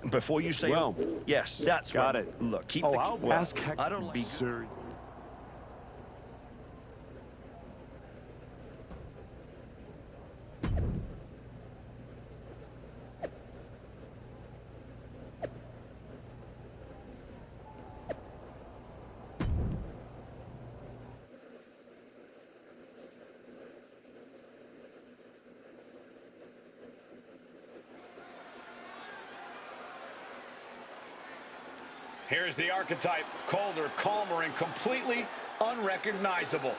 Before you say, well, yes, that's got what, it. Look, keep Oh, the... I'll well, ask Hector. I don't like... Sir. Here's the archetype, colder, calmer, and completely unrecognizable.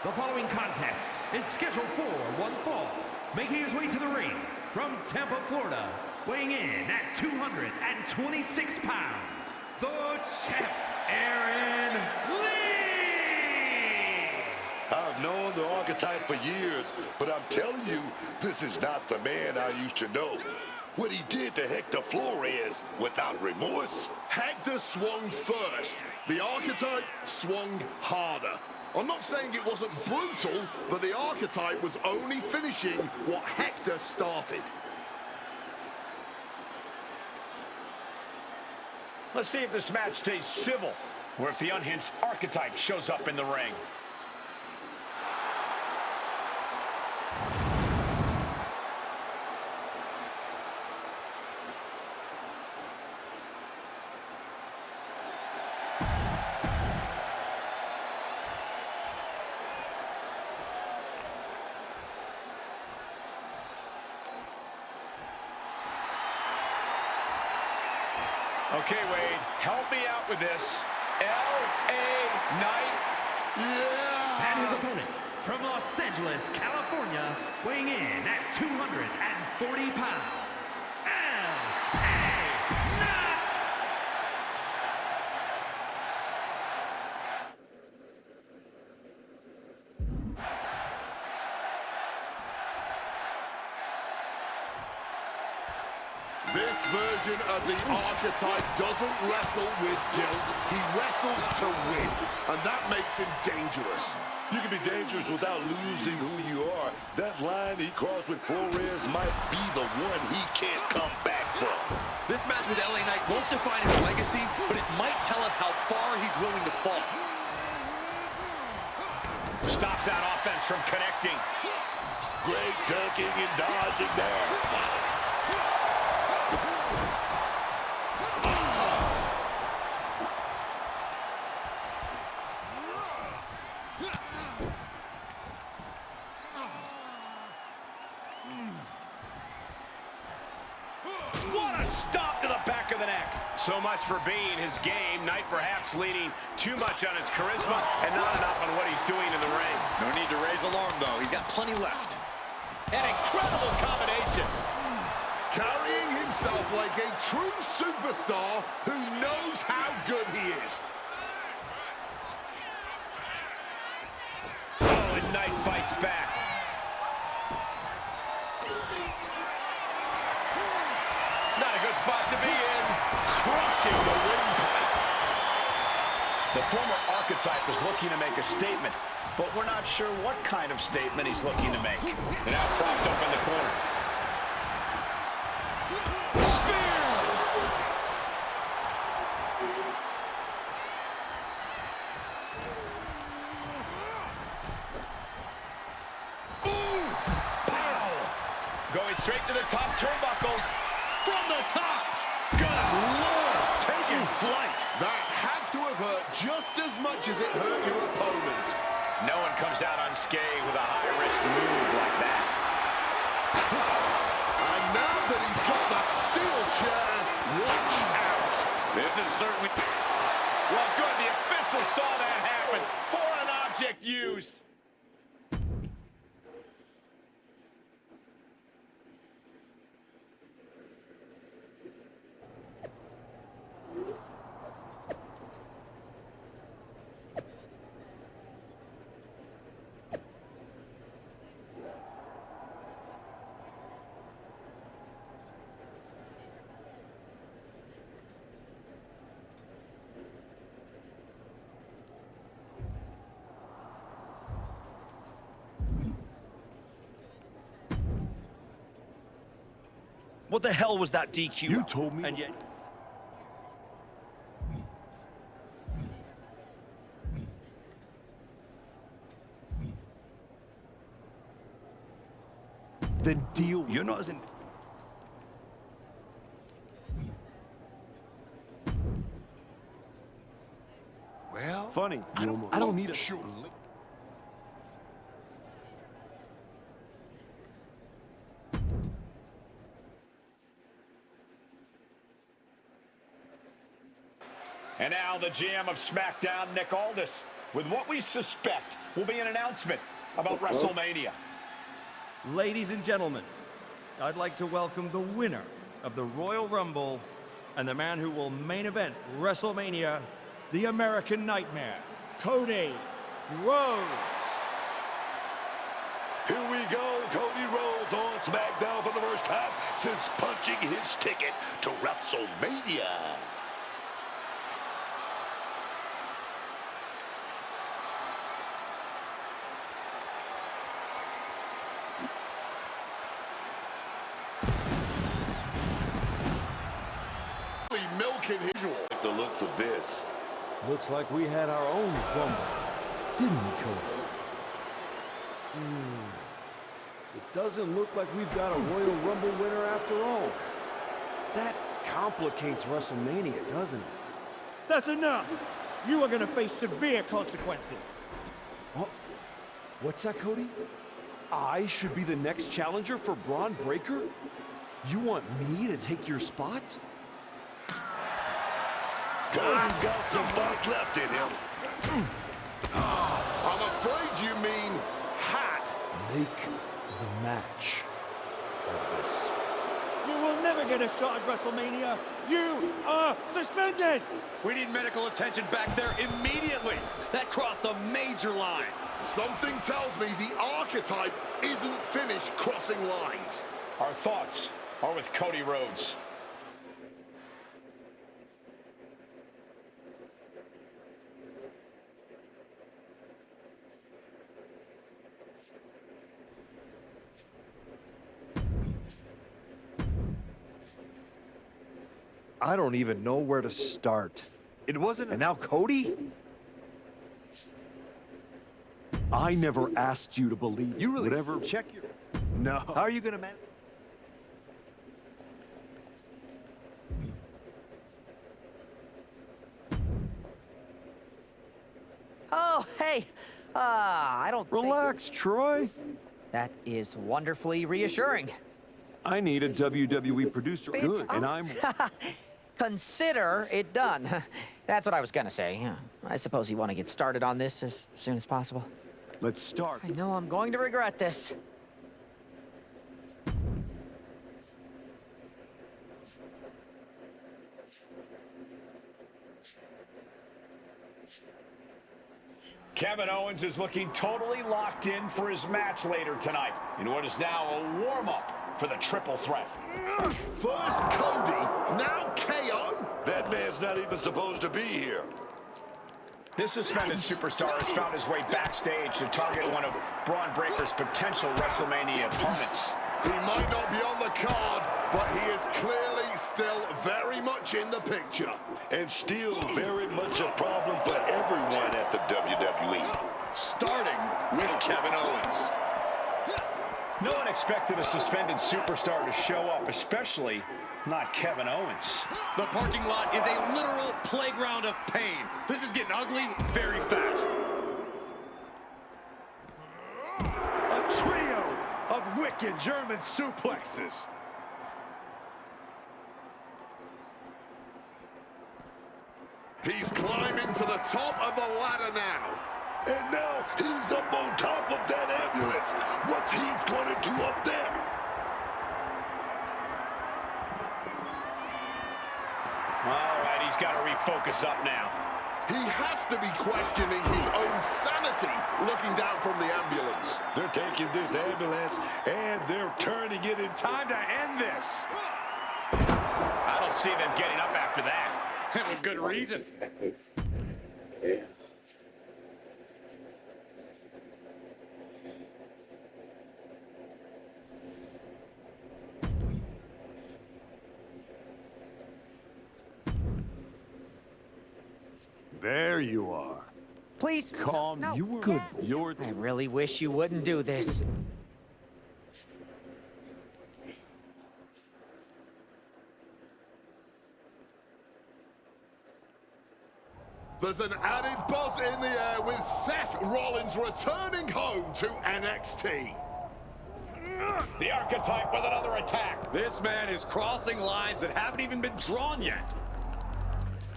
The following contest is scheduled for one fall. Making his way to the ring from Tampa, Florida, weighing in at 226 pounds, the champ, Aaron Lee! I've known the archetype for years, but I'm telling you, this is not the man I used to know. What he did to Hector Flores without remorse. Hector swung first. The archetype swung harder. I'm not saying it wasn't brutal, but the archetype was only finishing what Hector started. Let's see if this match stays civil, or if the unhinged archetype shows up in the ring. Okay, Wade, help me out with this. L.A. Knight. Yeah! And his opponent from Los Angeles, California, weighing in at 240 pounds, L.A. Knight! This version of the archetype doesn't wrestle with guilt. He wrestles to win, and that makes him dangerous. You can be dangerous without losing who you are. That line he crossed with Flores might be the one he can't come back from. This match with LA Knight won't define his legacy, but it might tell us how far he's willing to fall. Stops that offense from connecting. Great ducking and dodging there. What a stop to the back of the neck. So much for being his game. Knight perhaps leaning too much on his charisma and not enough on what he's doing in the ring. No need to raise alarm, though. He's got plenty left. An incredible combination. Carrying himself like a true superstar who knows how good he is. Oh, and Knight fights back. Not a good spot to be in. Crushing the windpipe. The former archetype is looking to make a statement, but we're not sure what kind of statement he's looking to make. And now propped up in the corner. Spear! Oof! Pow! Going straight to the top turnbuckle. From the top! Good Lord! Taking flight! That had to have hurt just as much as it hurt your opponent. No one comes out unscathed with a high-risk move like that. And now that he's got that steel chair, watch out. This is certainly... Well, good. The official saw that happen. Foreign object used. What the hell was that DQ? You told me. And yet... Then deal. You're not as in... Well, Funny. I don't need a... Sure. And now the GM of SmackDown, Nick Aldis, with what we suspect will be an announcement about WrestleMania. Ladies and gentlemen, I'd like to welcome the winner of the Royal Rumble and the man who will main event WrestleMania, the American Nightmare, Cody Rhodes. Here we go, Cody Rhodes on SmackDown for the first time since punching his ticket to WrestleMania. Milking his visual. Like the looks of this. Looks like we had our own Rumble, didn't we, Cody? It doesn't look like we've got a Royal Rumble winner after all. That complicates WrestleMania, doesn't it? That's enough! You are going to face severe consequences. What's that, Cody? I should be the next challenger for Braun Breaker? You want me to take your spot? Cody's got some fight left in him. I'm afraid you mean hat. Make the match of this. You will never get a shot at WrestleMania. You are suspended! We need medical attention back there immediately. That crossed a major line. Something tells me the archetype isn't finished crossing lines. Our thoughts are with Cody Rhodes. I don't even know where to start. It wasn't. And now Cody? I never asked you to believe. You really whatever. Check your. No. How are you gonna manage? Oh, hey. I don't Relax, Troy. That is wonderfully reassuring. I need a WWE producer. Good, and I'm. Consider it done. That's what I was gonna say. Yeah. I suppose you want to get started on this as soon as possible. Let's start. I know I'm going to regret this. Kevin Owens is looking totally locked in for his match later tonight in what is now a warm-up for the triple threat. First Cody, now KO. That man's not even supposed to be here. This suspended superstar has found his way backstage to target one of Braun Breaker's potential WrestleMania opponents. He might not be on the card, but he is clearly still very much in the picture. And still very much a problem for everyone at the WWE. Starting with Kevin Owens. No one expected a suspended superstar to show up, especially not Kevin Owens. The parking lot is a literal playground of pain. This is getting ugly very fast. A trio of wicked German suplexes. He's climbing to the top of the ladder now. And now he's up on top of that ambulance. What's he's gonna do up there? All right, he's got to refocus up now. He has to be questioning his own sanity looking down from the ambulance. They're taking this ambulance and they're turning it in Time to end this. I don't see them getting up after that. And with good reason. There you are. Please. Calm. No. You were good. You're. I really wish you wouldn't do this. There's an added buzz in the air with Seth Rollins returning home to NXT. The Archetype with another attack. This man is crossing lines that haven't even been drawn yet.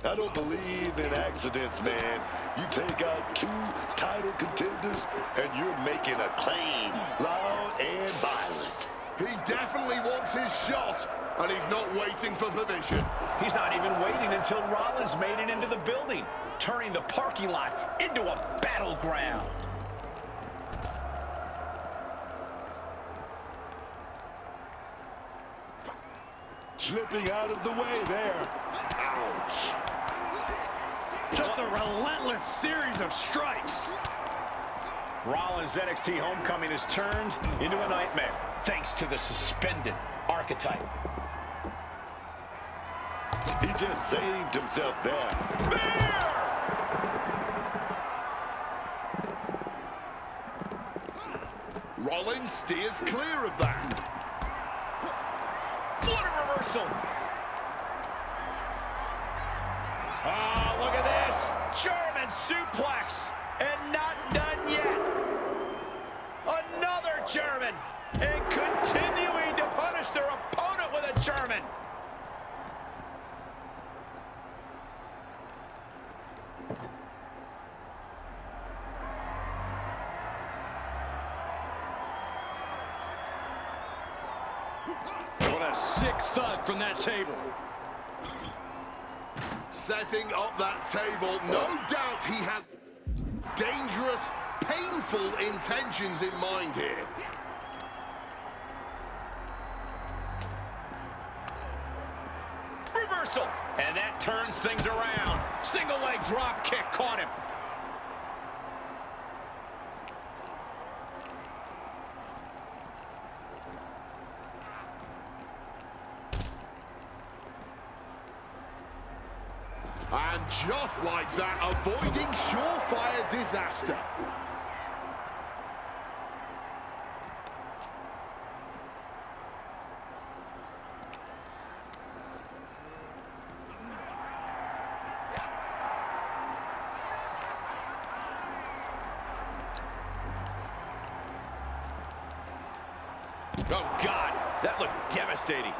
I don't believe in accidents, man. You take out 2 title contenders, and you're making a claim, loud and violent. He definitely wants his shot, and he's not waiting for permission. He's not even waiting until Rollins made it into the building, turning the parking lot into a battleground. Slipping out of the way there. Ouch. Just a relentless series of strikes. Rollins' NXT homecoming has turned into a nightmare, thanks to the suspended Archetype. He just saved himself there. Spear! Rollins steers clear of that. What a reversal! Oh, look at this. German suplex. And not done yet. Another German. And continuing to punish their opponent with a German. What a sick thud from that table. Setting up that table, no doubt he has dangerous, painful intentions in mind here. Reversal! And that turns things around. Single leg drop kick caught him. And just like that, avoiding surefire disaster. Oh, God, that looked devastating.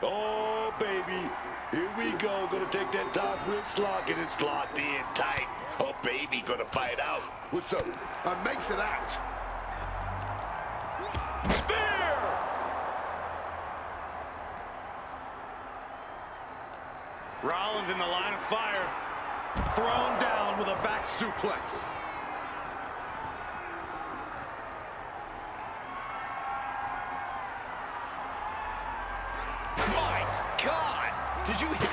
Oh, baby. Here we go. Gonna take that top wrist lock, and it's locked in tight. Oh, baby. Gonna fight out. What's up? And makes it out. Spear! Rollins in the line of fire. Thrown down with a back suplex. My God! Did you hear?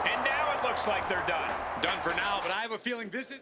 And now it looks like they're done. Done for now, but I have a feeling this is...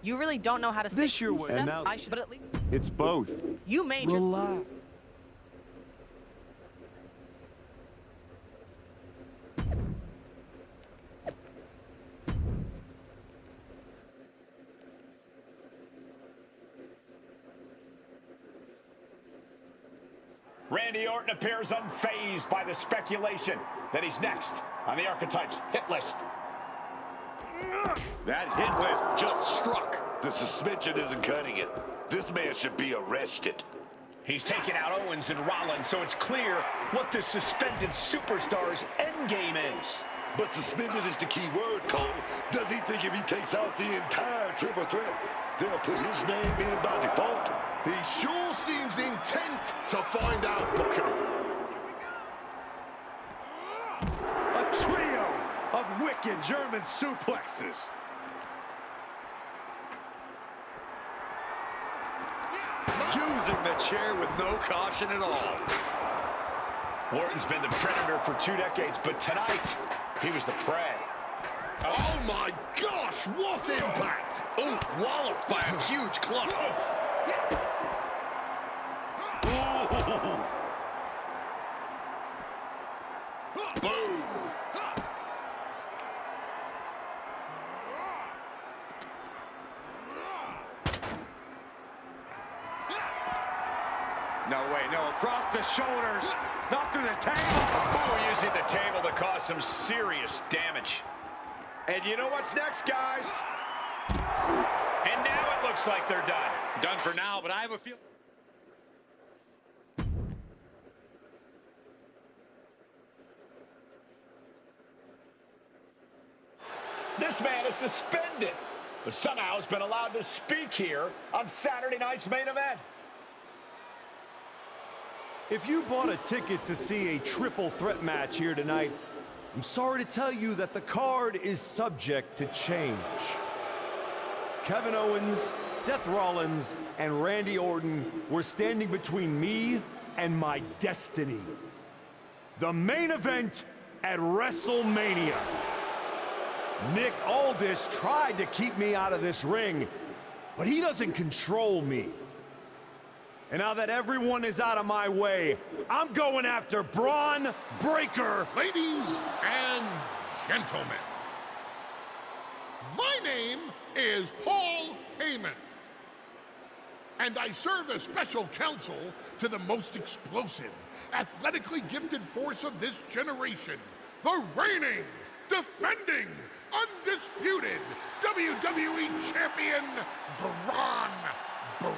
You really don't know how to This stick your way. And Seth, now I should, but at least it's both. you made your... Relax. Randy Orton appears unfazed by the speculation that he's next on the Archetypes hit list. That hit list just struck. The suspension isn't cutting it. This man should be arrested. He's taking out Owens and Rollins, so it's clear what the suspended superstar's endgame is. But suspended is the key word, Cole. Does he think if he takes out the entire triple threat, they'll put his name in by default? He sure seems intent to find out, Booker. A trio of wicked German suplexes. Using the chair with no caution at all. Orton's been the predator for 2 decades, but tonight, he was the prey. Oh my gosh, what impact! Ooh, walloped by a huge club. Boom! No way, no, across the shoulders, not through the table. Oh, using the table to cause some serious damage. And you know what's next, guys? And now it looks like they're done. Done for now, but I have a feeling. This man is suspended, but somehow has been allowed to speak here on Saturday night's main event. If you bought a ticket to see a triple threat match here tonight, I'm sorry to tell you that the card is subject to change. Kevin Owens, Seth Rollins, and Randy Orton were standing between me and my destiny. The main event at WrestleMania. Nick Aldis tried to keep me out of this ring, but he doesn't control me. And now that everyone is out of my way, I'm going after Braun Breaker. Ladies and gentlemen, my name is Paul Heyman, and I serve as special counsel to the most explosive, athletically gifted force of this generation, the reigning, defending, undisputed WWE Champion, Braun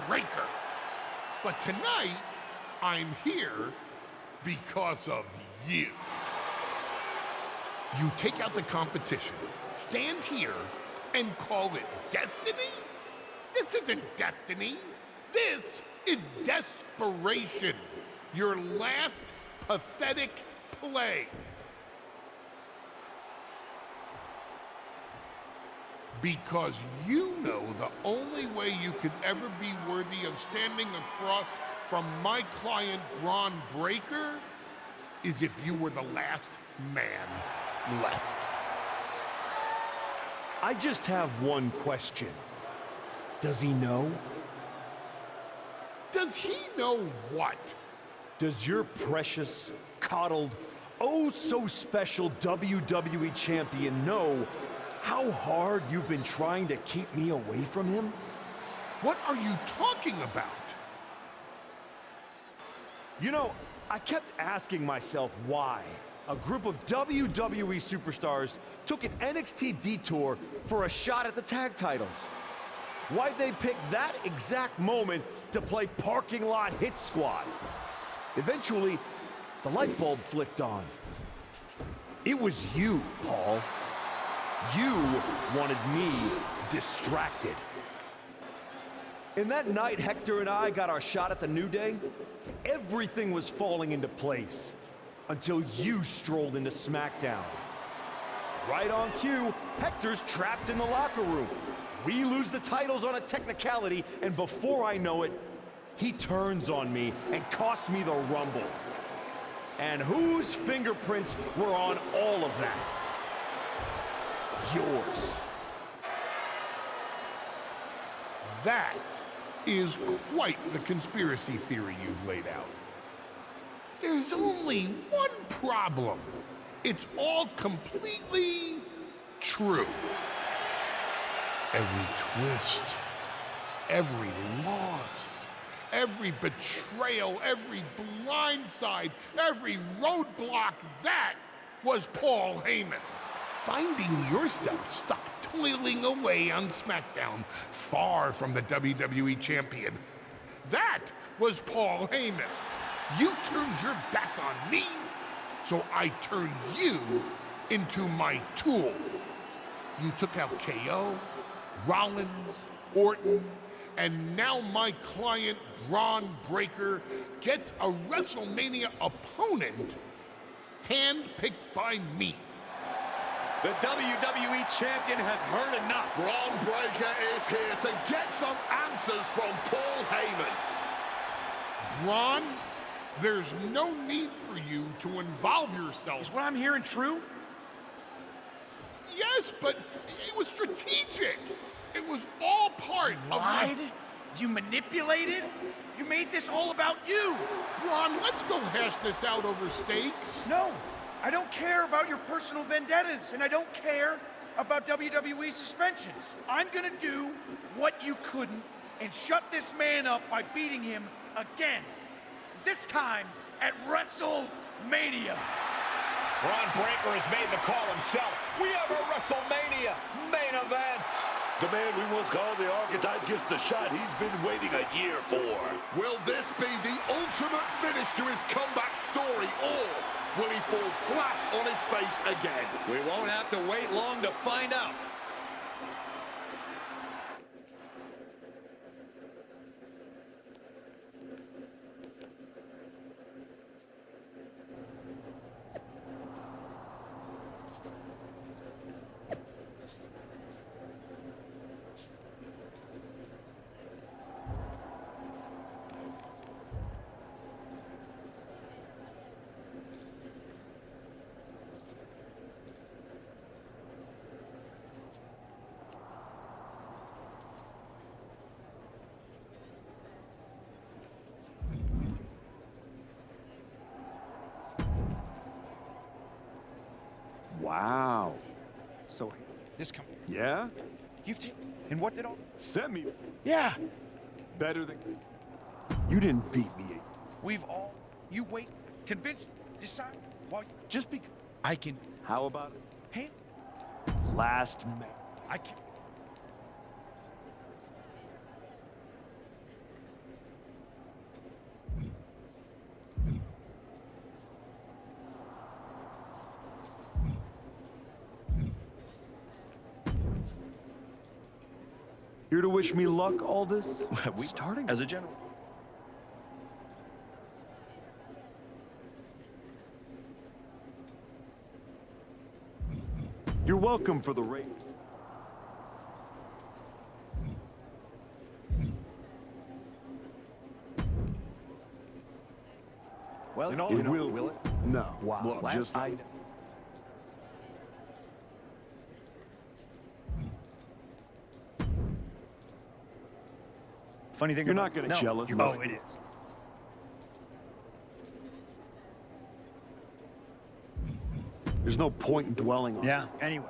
Breaker. But tonight, I'm here because of you. You take out the competition, stand here, and call it destiny? This isn't destiny. This is desperation. Your last pathetic play. Because you know the only way you could ever be worthy of standing across from my client Braun Breaker is if you were the last man left. I just have one question. Does he know? Does he know what? Does your precious, coddled, oh so special WWE champion know how hard you've been trying to keep me away from him? What are you talking about? You know, I kept asking myself why a group of WWE superstars took an NXT detour for a shot at the tag titles. Why'd they pick that exact moment to play parking lot hit squad? Eventually, the light bulb flicked on. It was you, Paul. You wanted me distracted. And that night Hector and I got our shot at the New Day, everything was falling into place until you strolled into SmackDown. Right on cue, Hector's trapped in the locker room. We lose the titles on a technicality, and before I know it, he turns on me and costs me the Rumble. And whose fingerprints were on all of that? Yours. That is quite the conspiracy theory you've laid out. There's only one problem. It's all completely true. Every twist, every loss, every betrayal, every blindside, every roadblock, that was Paul Heyman. Finding yourself stuck toiling away on SmackDown, far from the WWE champion. That was Paul Heyman. You turned your back on me, so I turned you into my tool. You took out KO, Rollins, Orton, and now my client, Braun Breaker, gets a WrestleMania opponent handpicked by me. The WWE champion has heard enough. Braun Breaker is here to get some answers from Paul Heyman. Braun, there's no need for you to involve yourself. Is what I'm hearing true? Yes, but it was strategic. It was all part of Lied? You manipulated? You made this all about you. Braun, let's go hash this out over steaks. No, I don't care about your personal vendettas, and I don't care about WWE suspensions. I'm gonna do what you couldn't and shut this man up by beating him again. This time at WrestleMania. Braun Breaker has made the call himself. We have a WrestleMania main event. The man we once called the Archetype gets the shot he's been waiting a year for. Will this be the ultimate finish to his comeback story, or will he fall flat on his face again? We won't have to wait long to find out. Wow. So, This company. yeah? You've taken. And what did all. Sent me Yeah. better than... You didn't beat me. We've all. You wait. Convinced. Decide. While you. Just because... I can. How about it? Hey. Last man. I can. Here to wish me luck, Aldous? We starting as a general. You're welcome for the raid. Well, It will it? No. Wow. Look, Last just... I... Funny thing. You're not gonna jealous. Oh, it is. There's no point in dwelling on it. Yeah. Anyway.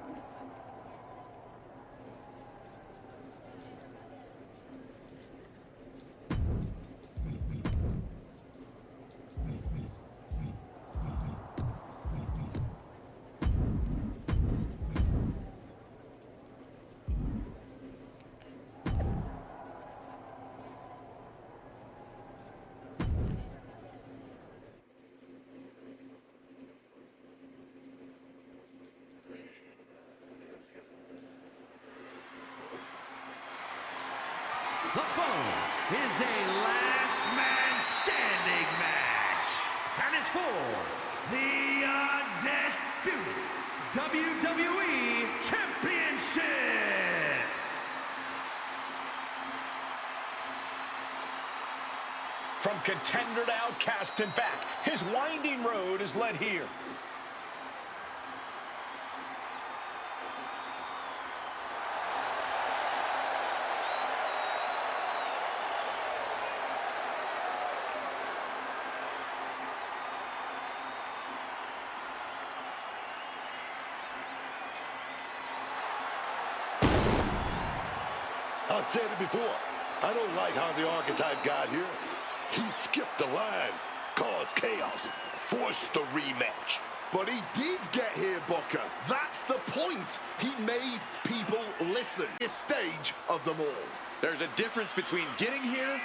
The foe is a last man standing match and is for the undisputed WWE Championship. From contender to outcast and back, his winding road is led here. I've said it before. I don't like how the Archetype got here. He skipped the line, caused chaos, forced the rematch. But he did get here, Booker. That's the point. He made people listen. This stage of them all. There's a difference between getting here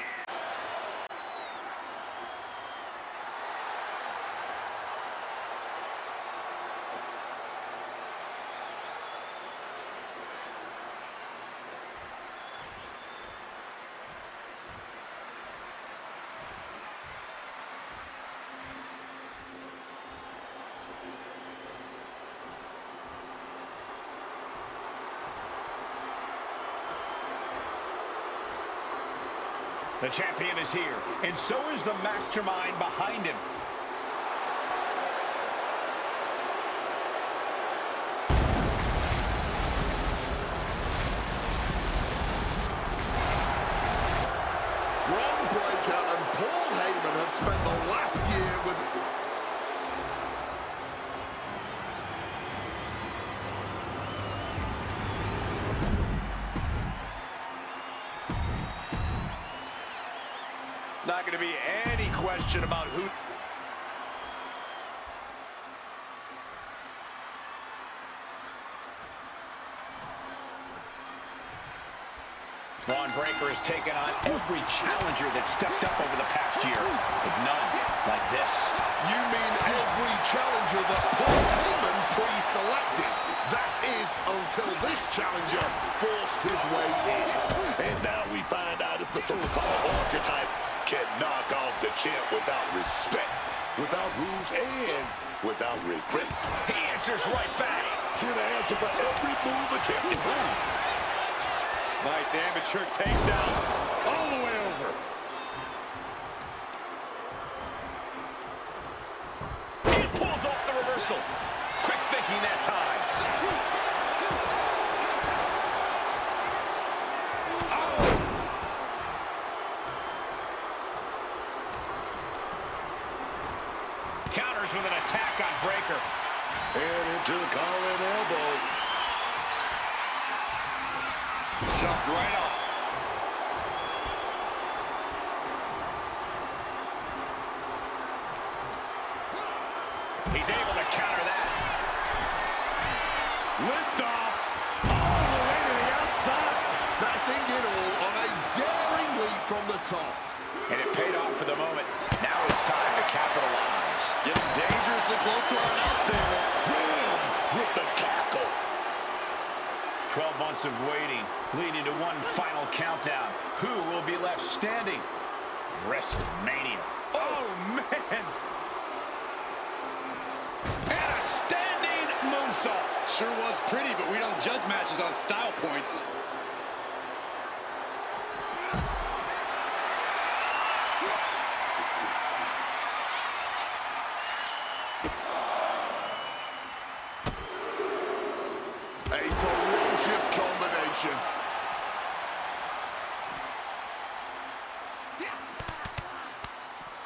The champion is here, and so is the mastermind behind him. Braun Breaker and Paul Heyman have spent the last year with... not going to be any question about who... Braun Breaker has taken on every challenger that stepped up over the past year, but none like this. You mean every challenger that Paul Heyman pre-selected? That is until this challenger forced his way in. And now we find out if the so-called Archetype can knock off the champ without respect, without rules, and without regret. He answers right back. See the answer for every move attempted. Nice amateur takedown all the way over. He pulls off the reversal. Quick thinking that time. Counters with an attack on Breaker. And into the collar and elbow. Shoved right off. He's able to counter that. Lift off all the way to the outside. Batting it all on a daring leap from the top. And it paid off for the moment. Now it's time to capitalize. Getting dangerously close to our announce table. Wham! With the tackle. 12 months of waiting, leading to one final countdown. Who will be left standing? WrestleMania. Oh, man. And a standing moonsault. Sure was pretty, but we don't judge matches on style points. A ferocious combination.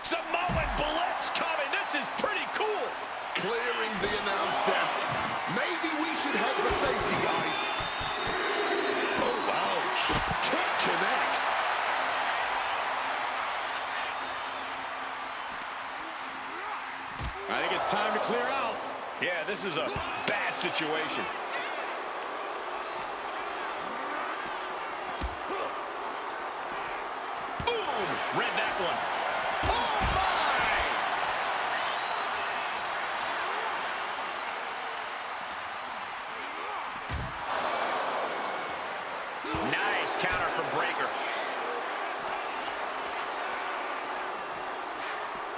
Samoan Blitz coming. This is pretty cool. Clearing the announce desk. Maybe we should head for safety, guys. Oh, ouch. Kick connects. I think it's time to clear out. Yeah, this is a bad situation. Boom! Read that one. Oh, my! Nice counter from Breaker.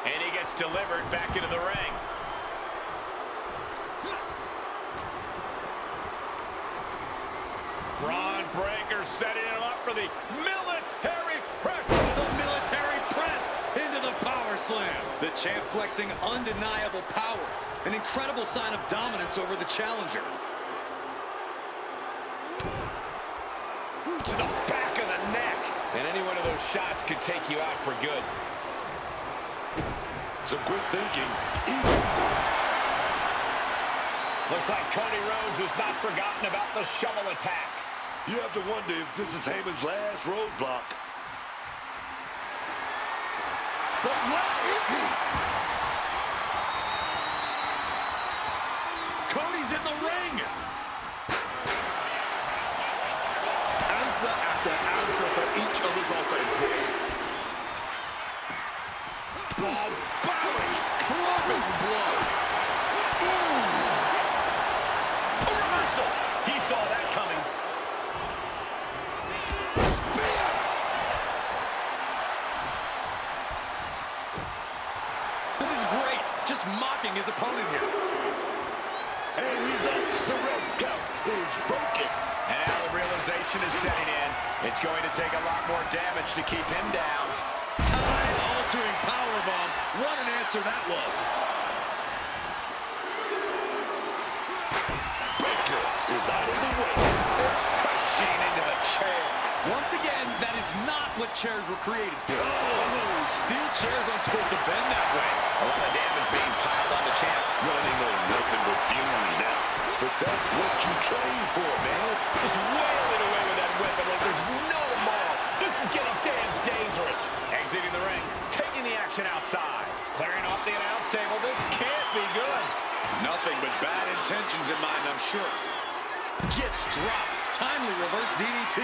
And he gets delivered back into the ring. Braun Breaker setting him up for the military press. The military press into the power slam. The champ flexing undeniable power. An incredible sign of dominance over the challenger. To the back of the neck. And any one of those shots could take you out for good. Some quick thinking. Looks like Cody Rhodes has not forgotten about the shovel attack. You have to wonder if this is Heyman's last roadblock. But where is he? Cody's in the ring. Answer after answer for each other's offense here. Barbaric clubbing blow. Ooh. A reversal. He saw that coming. Spear. This is great. Just mocking his opponent here. And he's up. The ref's count is broken. And now the realization is setting in. It's going to take a lot more damage to keep him down. Time-altering powerbomb. What an answer that was. Baker is out of the way. Crushing into the chair. Once again, that is not what chairs were created for. Oh, steel chairs aren't supposed to bend that way. A lot of damage being piled on the champ. Running on nothing but fury now. But that's what you train for, man. Just wailing away with that weapon like there's no tomorrow. This is getting damn dangerous. Exiting the ring, taking the action outside. Clearing off the announce table. This can't be good. Nothing but bad intentions in mind, I'm sure. Gets dropped. Timely reverse DDT.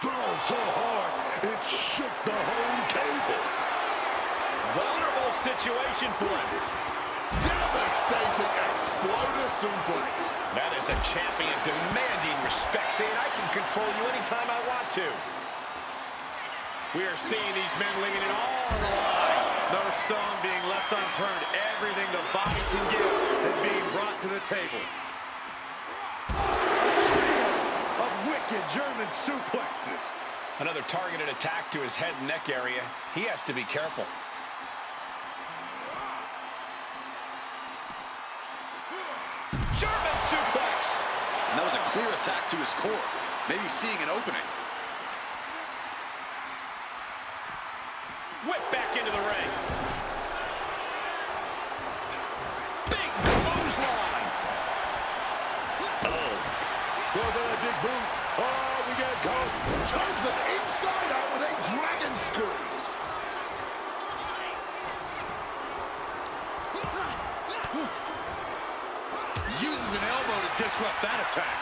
Thrown so hard, it shook the whole table. Vulnerable situation for him. Devastating exploder suplex. That is the champion demanding respect, saying I can control you anytime I want to. We are seeing these men leaving it all on the line. No stone being left unturned. Everything the body can give is being brought to the table. Trio of wicked German suplexes. Another targeted attack to his head and neck area. He has to be careful. German suplex. And that was a clear attack to his core. Maybe seeing an opening. Whip back into the ring. Big clothesline. Goes on a big boot. Oh, we got caught. Turns them inside out with a dragon screw. Uses an elbow to disrupt that attack.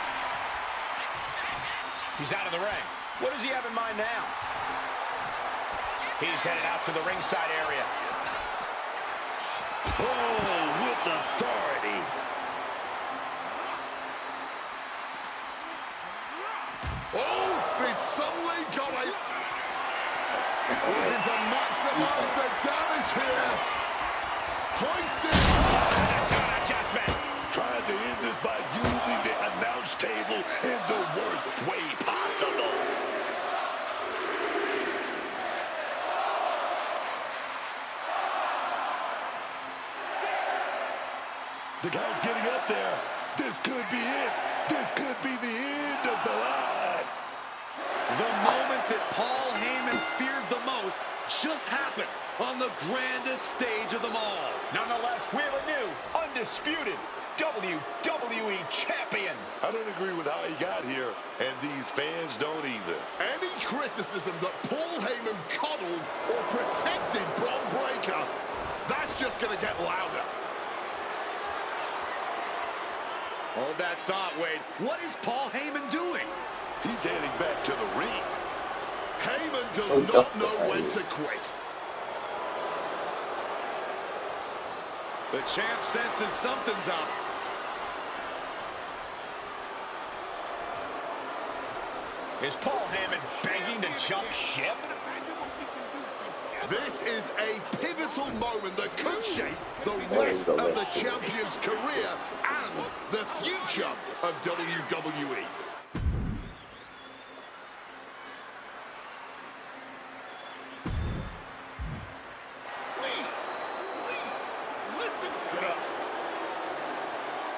He's out of the ring. What does he have in mind now? He's headed out to the ringside area. Oh, with authority. Oh, Fitz suddenly got a... Looking to maximize the damage here. Hoisted. Adjustment. Trying to end this by using the announce table in the worst way possible. The count's getting up there. This could be it. This could be the end of the line. The moment that Paul Heyman feared the most just happened on the grandest stage of them all. Nonetheless, we have a new, undisputed WWE champion. I don't agree with how he got here, and these fans don't either. Any criticism that Paul Heyman coddled or protected Bron Breakker, that's just going to get louder. Hold that thought, Wade. What is Paul Heyman doing? He's heading back to the ring. Heyman does not know when to quit. The champ senses something's up. Is Paul Heyman begging to jump ship? This is a pivotal moment that could shape the rest of the champion's career and the future of WWE.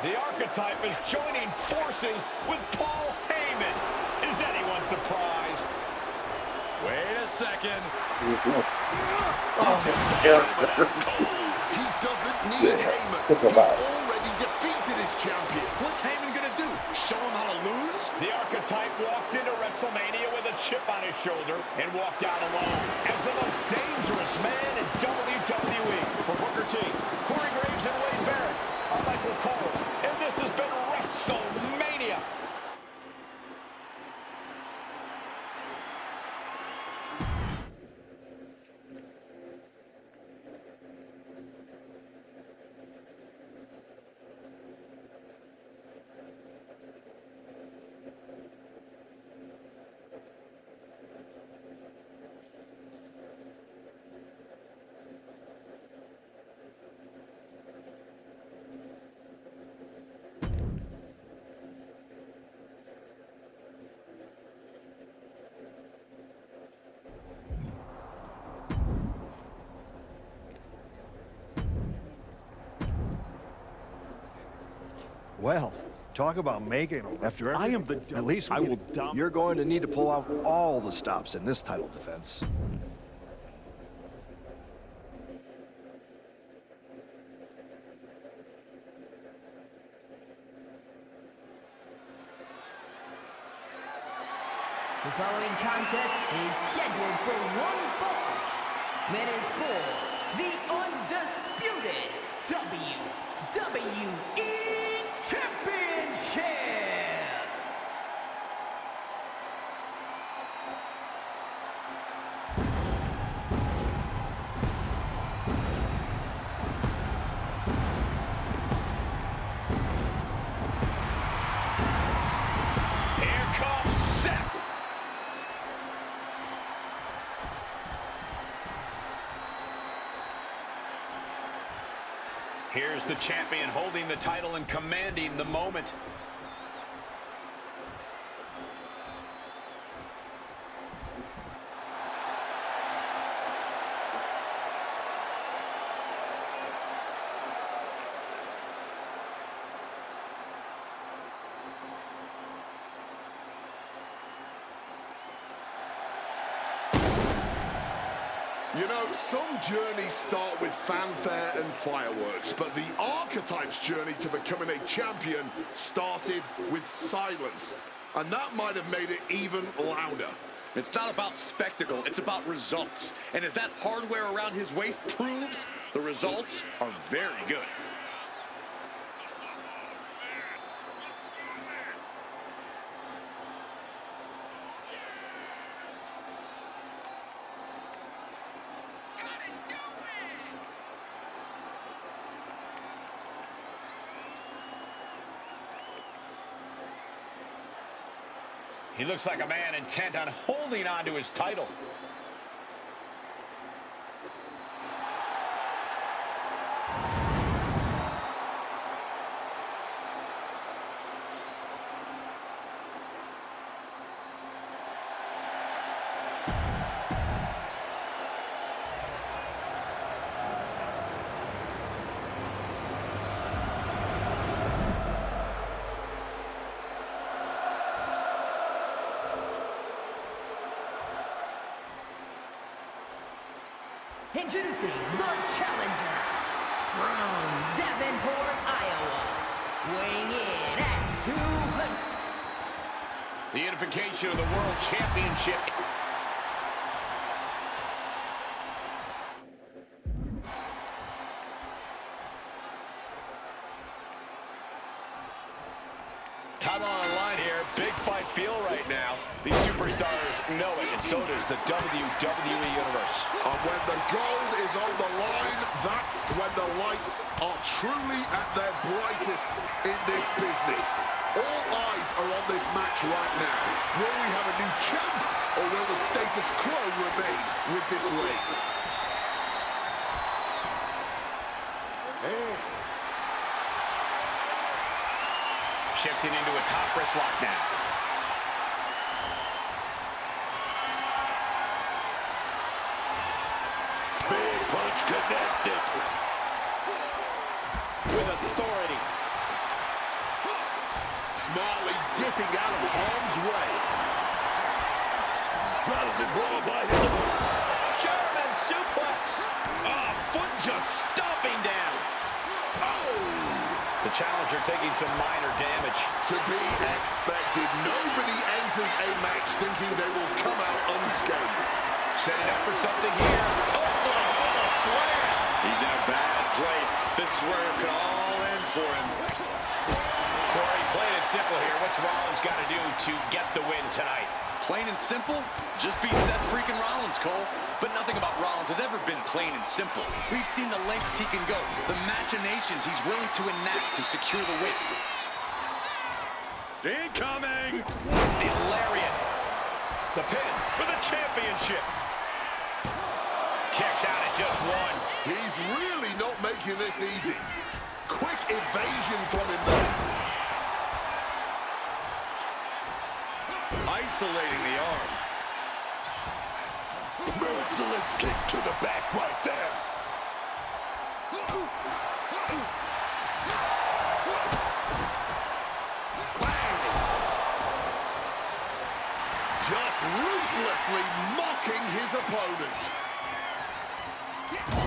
The archetype is joining forces with Paul Heyman. Is anyone surprised? Wait a second. He doesn't need Heyman. He's already defeated his champion. What's Heyman gonna do? Show him how to lose? The Archetype walked into WrestleMania with a chip on his shoulder and walked out alone as the most dangerous man in WWE. For Booker T, Corey Graves, and Wade Barrett, I'm Michael Cole, and this has been WrestleMania. Well, talk about making them. After I am the at least I will You're going to need to pull out all the stops in this title defense. The following contest is scheduled for one fall. That is for the undisputed WWE Championship. Here comes Seth. Here's the champion holding the title and commanding the moment. You know, some journeys start with fanfare and fireworks, but the Archetype's journey to becoming a champion started with silence. And that might have made it even louder. It's not about spectacle, it's about results. And as that hardware around his waist proves, the results are very good. He looks like a man intent on holding on to his title. Introducing the challenger from Davenport, Iowa, weighing in at 200. The unification of the World Championship. Title on the line here. Big fight feel right now. These superstars know it, and so does the WWE Universe. And when the gold is on the line, that's when the lights are truly at their brightest in this business. All eyes are on this match right now. Will we have a new champ, or will the status quo remain with this reign? Hey. Shifting into a top wrist lock now. Big punch connected. With authority. Smartly dipping out of harm's way. That is it, by him. German suplex. Oh, foot just stomping down. Oh! The challenger taking some minor damage. To be expected. Nobody enters a match thinking they will come out unscathed. Setting up for something here. Oh, a slam. He's in a bad place. This is where it could all end for him. Corey, plain and simple here. What's Rollins got to do to get the win tonight? Plain and simple? Just be Seth freaking Rollins, Cole. But nothing about Rollins has ever been plain and simple. We've seen the lengths he can go, the machinations he's willing to enact to secure the win. Incoming! The lariat. The pin for the championship. Kicks out at just one. He's really not making this easy. Quick evasion from him there. Isolating the arm. Merciless kick to the back right there. Just ruthlessly mocking his opponent.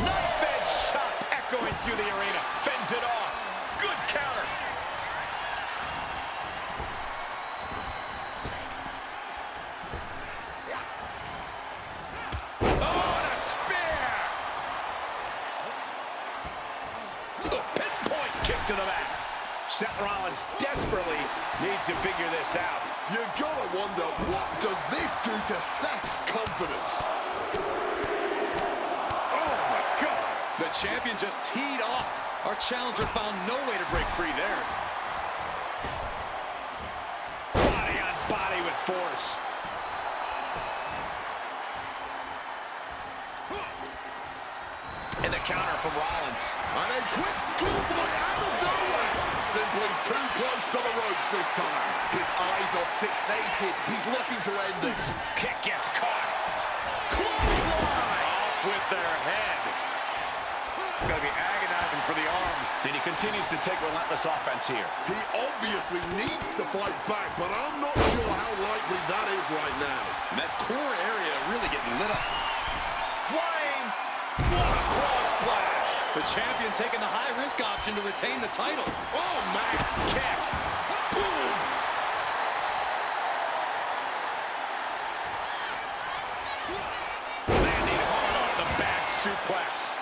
Knife edge chop echoing through the arena. Fends it off. Good counter. Oh, and a spear. A pinpoint kick to the back. Seth Rollins desperately needs to figure this out. You gotta wonder, what does this do to Seth's confidence? The champion just teed off. Our challenger found no way to break free there. Body on body with force. And the counter from Rollins. And a quick schoolboy out of nowhere. Simply too close to the ropes this time. His eyes are fixated. He's looking to end this. Kick gets caught. Clothesline! Off with their head. Gonna be agonizing for the arm. And he continues to take relentless offense here. He obviously needs to fight back, but I'm not sure how likely that is right now. And that core area really getting lit up. Flying. What a frog splash. The champion taking the high-risk option to retain the title. Oh, man. Kick. Boom. Landing hard on the back suplex.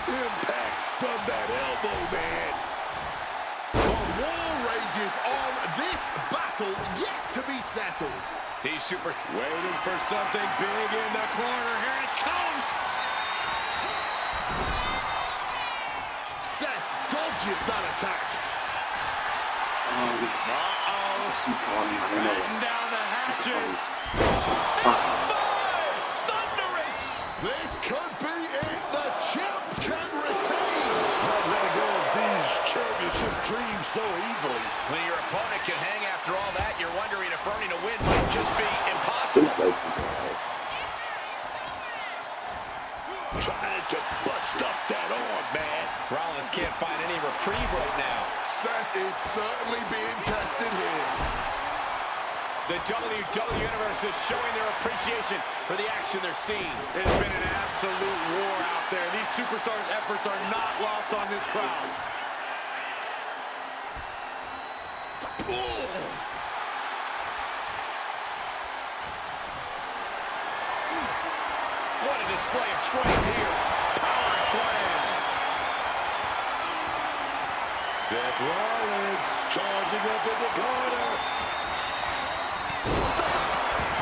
Impact from that elbow, man. The war rages on. This battle yet to be settled. He's super. Waiting for something big in the corner. Here it comes. Seth dodges that attack. Batten down the hatches. Thunderous. This could be it. The champ can retain. Not letting go of these championship dreams so easily. When your opponent can hang after all that, you're wondering if earning a win might just be impossible. Trying to bust up that arm, man. Rollins can't find any reprieve right now. Seth is certainly being tested here. The WWE Universe is showing their appreciation for the action they're seeing. It has been an absolute war out there. These superstars' efforts are not lost on this crowd. What a display of strength here. Power slam. Seth Rollins charging up in the corner. Stop.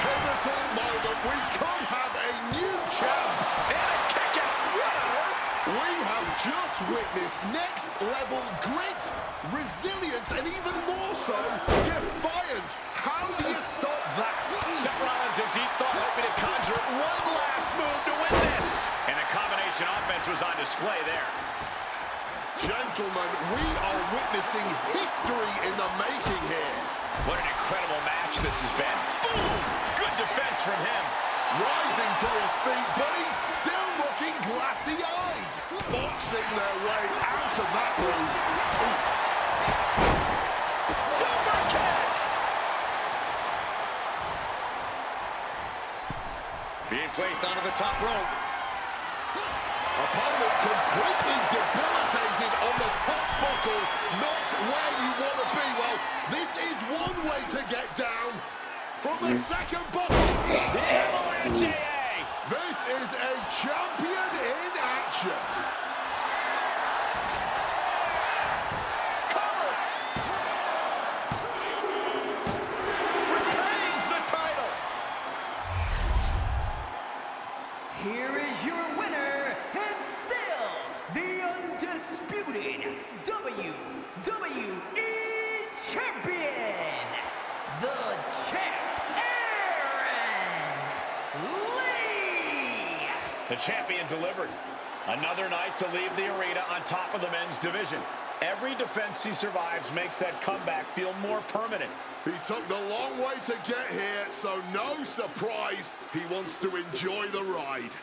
Pivotal moment. We could have a new champ. And a kick out. What on earth? We have just witnessed next level grit, resilience, and even more so, defiance. How do you stop that? Seth Rollins in deep thought, hoping to conjure one last move to win this. And a combination offense was on display there. Gentlemen, we are witnessing history in the making here. What an incredible match this has been. Boom! Good defense from him. Rising to his feet, but he's still looking glassy-eyed. Boxing their way out of that room. Super kick! placed onto the top rope. Opponent completely debilitated on the top buckle. Not where you want to be. Well, this is one way to get down. From the second buckle. The Avalanche AA. This is a champion in action. Cover. Retains the title. Here is your winner, and still the undisputed WWE Champion, the champ, Lee! The champion delivered. Another night to leave the arena on top of the men's division. Every defense he survives makes that comeback feel more permanent. He took the long way to get here, so no surprise he wants to enjoy the ride.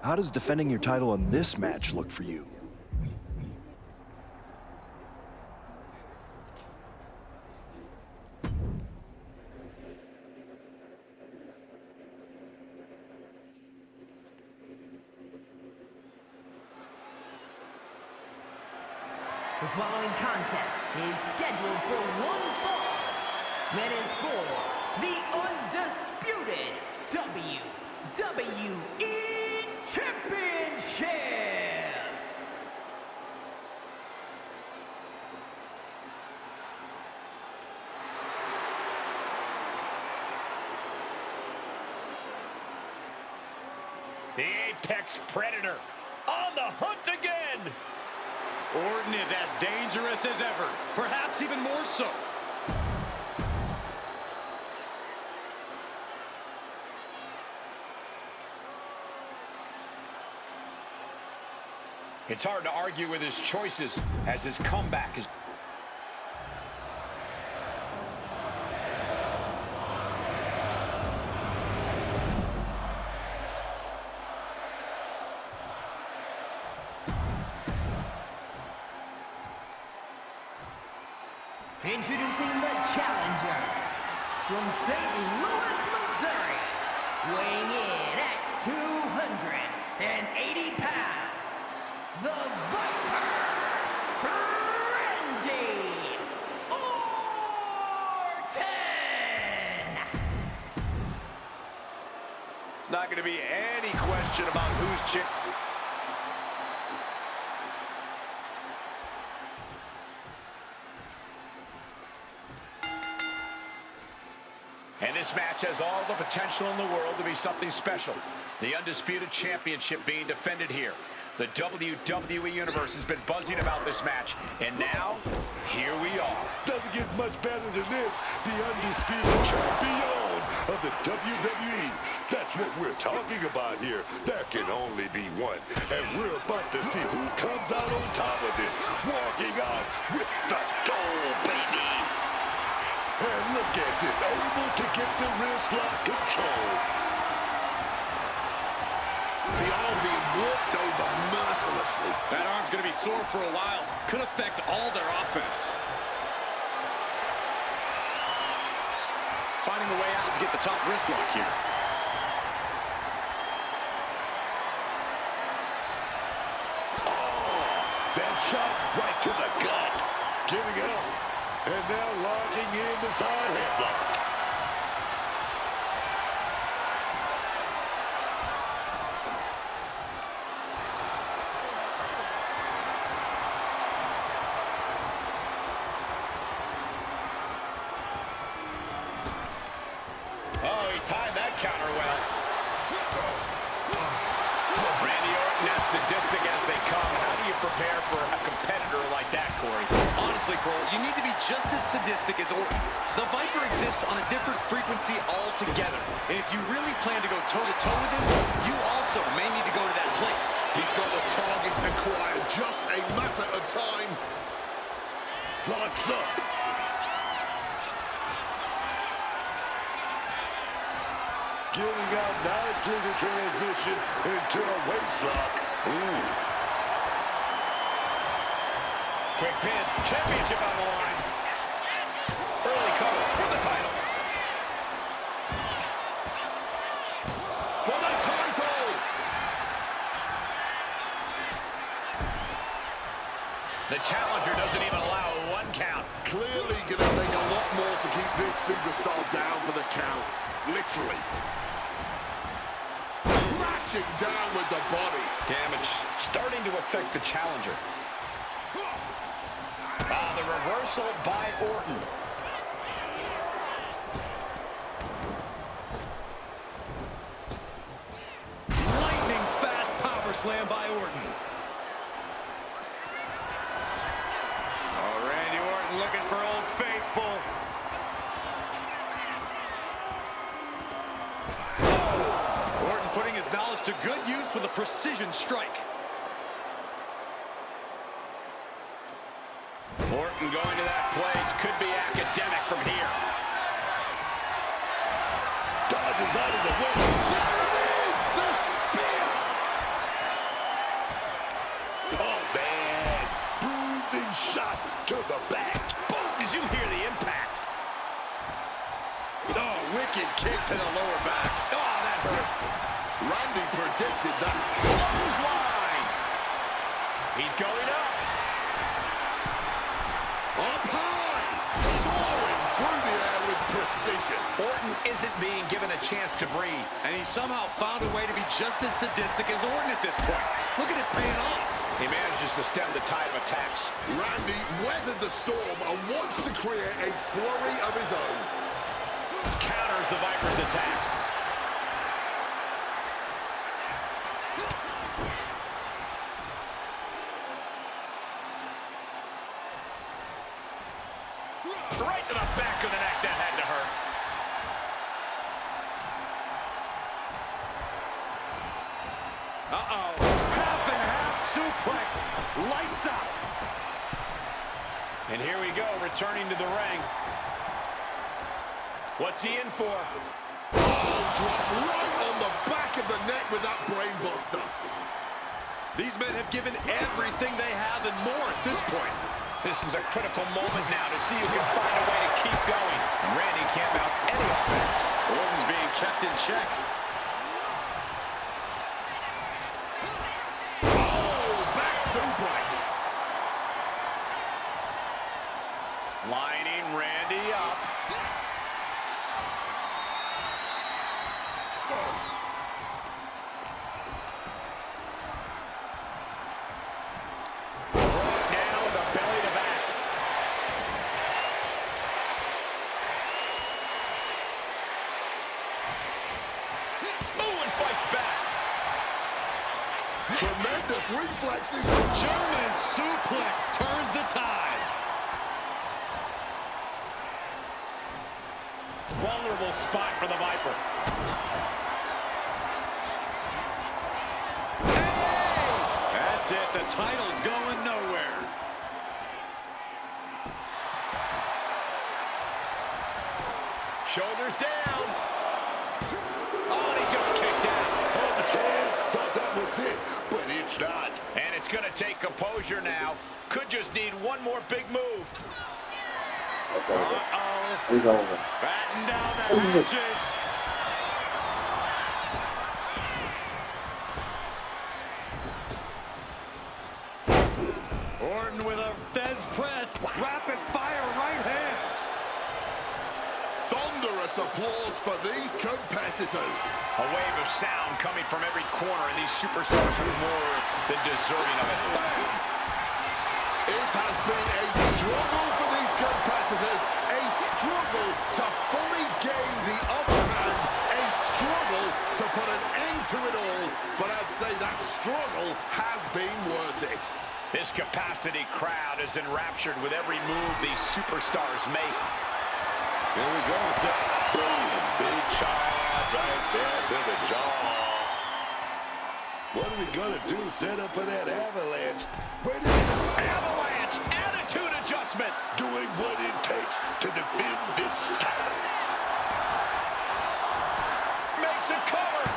How does defending your title in this match look for you? The following contest is scheduled for one fall. That is for the undisputed WWE Championship. The Apex Predator on the hunt again. Orton is as dangerous as ever, perhaps even more so. It's hard to argue with his choices as his comeback is. Introducing the challenger from St. Louis, Missouri, weighing in at 280 pounds, the Viper, Randy Orton! Not going to be any question about who's champ. And this match has all the potential in the world to be something special. The Undisputed Championship being defended here. The WWE Universe has been buzzing about this match, and now, here we are. Doesn't get much better than this. The undisputed champion of the WWE. That's what we're talking about here. There can only be one. And we're about to see who comes out on top of this. Walking out with the gold, baby. And look at this, able to get the wrist lock control. The arm being walked over mercilessly. That arm's going to be sore for a while. Could affect all their offense. Finding a way out to get the top wrist lock here. Oh, that shot right to the gut. Getting out. And now locking in the side headlock. timed that counter well. Randy Orton, as sadistic as they come, how do you prepare for a competitor like that, Corey? Honestly, Cole, you need to be just as sadistic as Orton. The Viper exists on a different frequency altogether. And if you really plan to go toe-to-toe with him, you also may need to go to that place. He's got the target acquired. Just a matter of time. Locks up. Getting out nicely to transition into a waistlock. Ooh. Quick pin. Championship on the line. Early cover for the title. For the title! The challenger doesn't even allow a 1 count. Clearly going to take a lot more to keep this superstar down for the count. Literally. Crashing down with the body. Damage starting to affect the challenger. The reversal by Orton. Lightning fast power slam by Orton. Oh, Randy Orton looking for Old Faithful. Orton putting his knowledge to good use with a precision strike. Orton going to that place could be academic from here. Dodges out of the way. There it is! The spear! Oh, man. Bruising shot to the back. Boom! Did you hear the impact? Oh, wicked kick to the lower back. Oh, that hurt. Randy predicted that. Clothesline. He's going up. Up high! Soaring through the air with precision. Orton isn't being given a chance to breathe. And he somehow found a way to be just as sadistic as Orton at this point. Look at it paying off. He manages to stem the tide of attacks. Randy weathered the storm and wants to create a flurry of his own. Counters the Viper's attack. Right to the back of the neck. That had to hurt. Uh-oh. Half and half suplex. Lights out. And here we go, returning to the ring. What's he in for? Oh, drop right on the back of the neck with that brain buster. These men have given everything they have and more at this point. This is a critical moment now to see who can find a way to keep going. And Randy can't mount any offense. Orton's being kept in check. Oh, back suplex. Lining Randy up. Brought down with a belly to back. Ooh, and fights back. Tremendous reflexes. German suplex turns the tides. Vulnerable spot for the Viper. That's it. The title's going nowhere. Shoulders down. Oh, and he just kicked out. Oh, the can. Thought that was it, but it's not. And it's going to take composure now. Could just need one more big move. Uh-oh. He's over. Batten down the hatches. Orton with a Fez press. Rapid fire right hands. Thunderous applause for these competitors. A wave of sound coming from every corner, and these superstars are more than deserving of it. It has been a struggle for these competitors, a struggle to fully gain the upper hand, a to put an end to it all, but I'd say that struggle has been worth it. This capacity crowd is enraptured with every move these superstars make. Here we go. Boom! Big shot right there to the jaw. What are we going to do? Set up for that avalanche. Wait a minute. Avalanche attitude adjustment. Doing what it takes to defend this title. Makes a cover.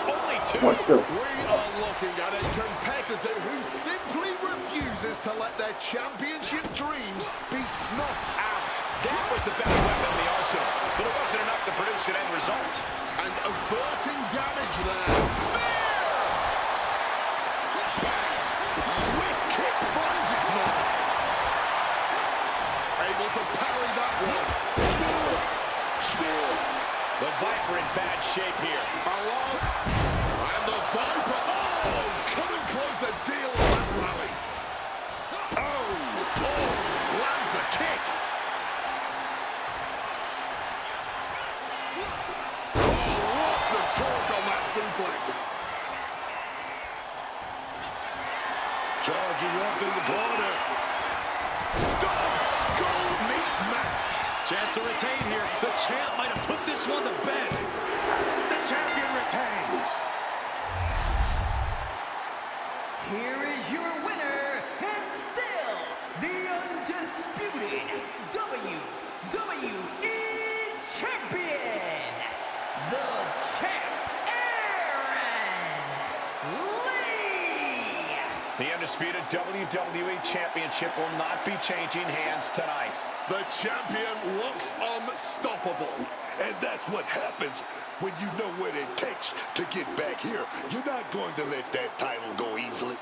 Only two. We are looking at a competitor who simply refuses to let their championship dreams be snuffed out. That was the best weapon in the arsenal, but it wasn't enough to produce an end result. And averting damage there. Spear! Bang! Swift kick finds its mark. Able to parry that one. Spear. The Viper in bad shape here. Along. And the Viper, couldn't close the deal on that rally. Lands the kick. Lots of torque on that suplex. Charging up in the corner. Stop! Skull meet mat. Chance to retain here. The champ might have put this one to bed. The champion retains. Here is your winner, and still the undisputed WWE Champion, the Champ, Aaron Lee! The undisputed WWE Championship will not be changing hands tonight. The champion looks unstoppable. And that's what happens when you know what it takes to get back here. You're not going to let that title go easily.